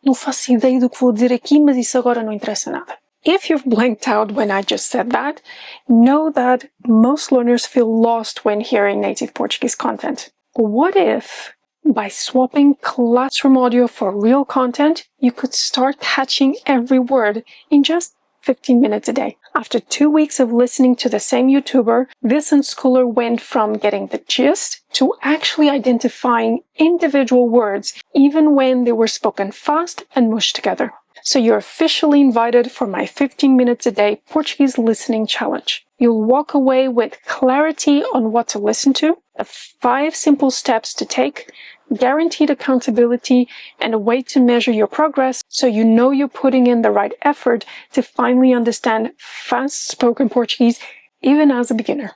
não faço ideia do que vou dizer aqui, mas isso agora não interessa nada. If you've blanked out when I just said that, know that most learners feel lost when hearing native Portuguese content. What if, by swapping classroom audio for real content, you could start catching every word in just 15 minutes a day? After 2 weeks of listening to the same YouTuber, this unschooler went from getting the gist to actually identifying individual words even when they were spoken fast and mushed together. So you're officially invited for my 15 minutes a day Portuguese listening challenge. You'll walk away with clarity on what to listen to, 5 simple steps to take, guaranteed accountability, and a way to measure your progress so you know you're putting in the right effort to finally understand fast-spoken Portuguese even as a beginner.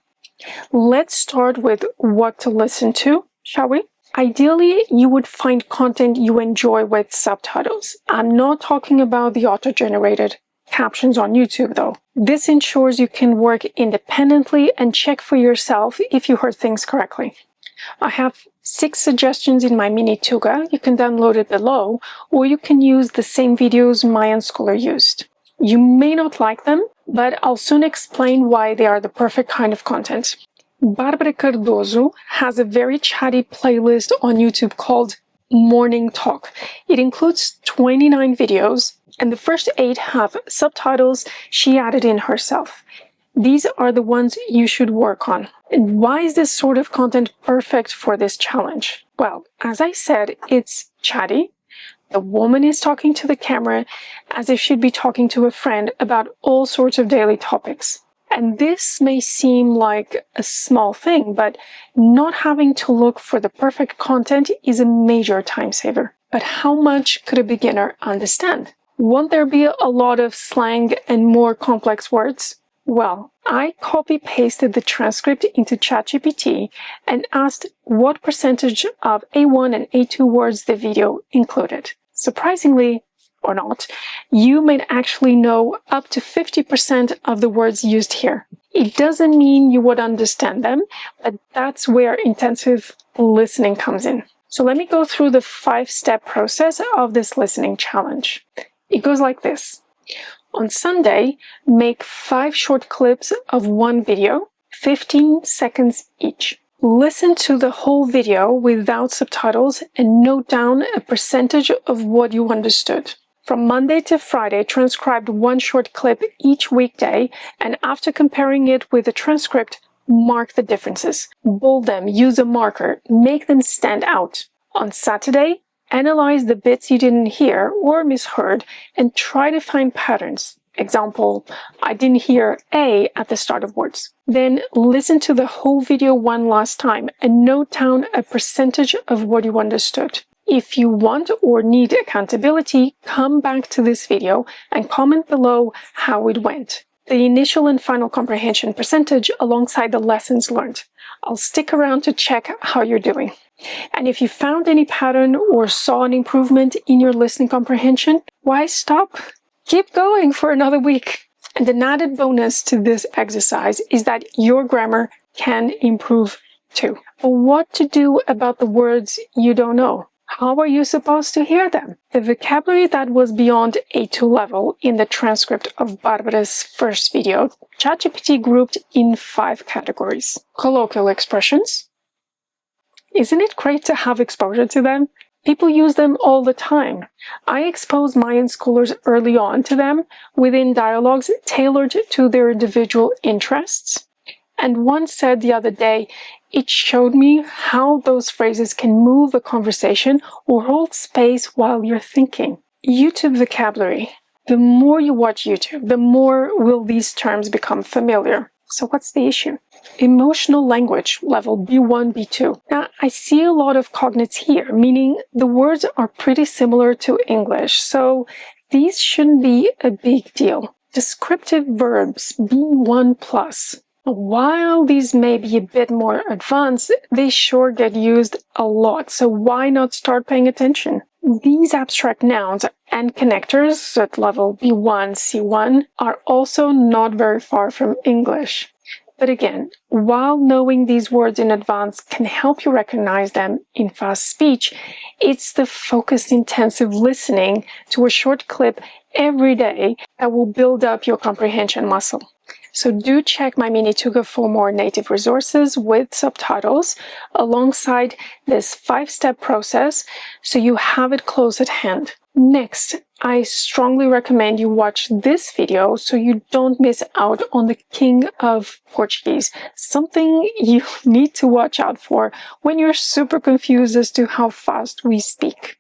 Let's start with what to listen to, shall we? Ideally, you would find content you enjoy with subtitles. I'm not talking about the auto-generated captions on YouTube though. This ensures you can work independently and check for yourself if you heard things correctly. I have 6 suggestions in my mini Tuga. You can download it below, or you can use the same videos my Unschooler used. You may not like them, but I'll soon explain why they are the perfect kind of content. Bárbara Cardoso has a very chatty playlist on YouTube called Morning Talk. It includes 29 videos, and the first 8 have subtitles she added in herself. These are the ones you should work on. And why is this sort of content perfect for this challenge? Well, as I said, it's chatty. The woman is talking to the camera as if she'd be talking to a friend about all sorts of daily topics. And this may seem like a small thing, but not having to look for the perfect content is a major time saver. But how much could a beginner understand? Won't there be a lot of slang and more complex words? Well, I copy-pasted the transcript into ChatGPT and asked what percentage of A1 and A2 words the video included. Surprisingly, or not, you might actually know up to 50% of the words used here. It doesn't mean you would understand them, but that's where intensive listening comes in. So let me go through the 5-step process of this listening challenge. It goes like this. On Sunday, make 5 short clips of one video, 15 seconds each. Listen to the whole video without subtitles and note down a percentage of what you understood. From Monday to Friday, transcribe one short clip each weekday, and after comparing it with the transcript, mark the differences. Bold them, use a marker, make them stand out. On Saturday, analyze the bits you didn't hear or misheard and try to find patterns. Example, I didn't hear A at the start of words. Then listen to the whole video one last time and note down a percentage of what you understood. If you want or need accountability, come back to this video and comment below how it went. The initial and final comprehension percentage alongside the lessons learned. I'll stick around to check how you're doing. And if you found any pattern or saw an improvement in your listening comprehension, why stop? Keep going for another week. And an added bonus to this exercise is that your grammar can improve too. But what to do about the words you don't know? How are you supposed to hear them? The vocabulary that was beyond A2 level in the transcript of Barbara's first video, ChatGPT grouped in 5 categories. Colloquial expressions. Isn't it great to have exposure to them? People use them all the time. I exposed my Unschoolers early on to them within dialogues tailored to their individual interests. And one said the other day, it showed me how those phrases can move a conversation or hold space while you're thinking. YouTube vocabulary. The more you watch YouTube, the more will these terms become familiar. So what's the issue? Emotional language, level B1, B2. Now, I see a lot of cognates here, meaning the words are pretty similar to English, so these shouldn't be a big deal. Descriptive verbs, B1 plus. While these may be a bit more advanced, they sure get used a lot, so why not start paying attention? These abstract nouns and connectors at level B1, C1 are also not very far from English. But again, while knowing these words in advance can help you recognize them in fast speech, it's the focused, intensive listening to a short clip every day that will build up your comprehension muscle. So do check my mini tutor for more native resources with subtitles alongside this 5-step process so you have it close at hand. Next, I strongly recommend you watch this video so you don't miss out on the king of Portuguese, something you need to watch out for when you're super confused as to how fast we speak.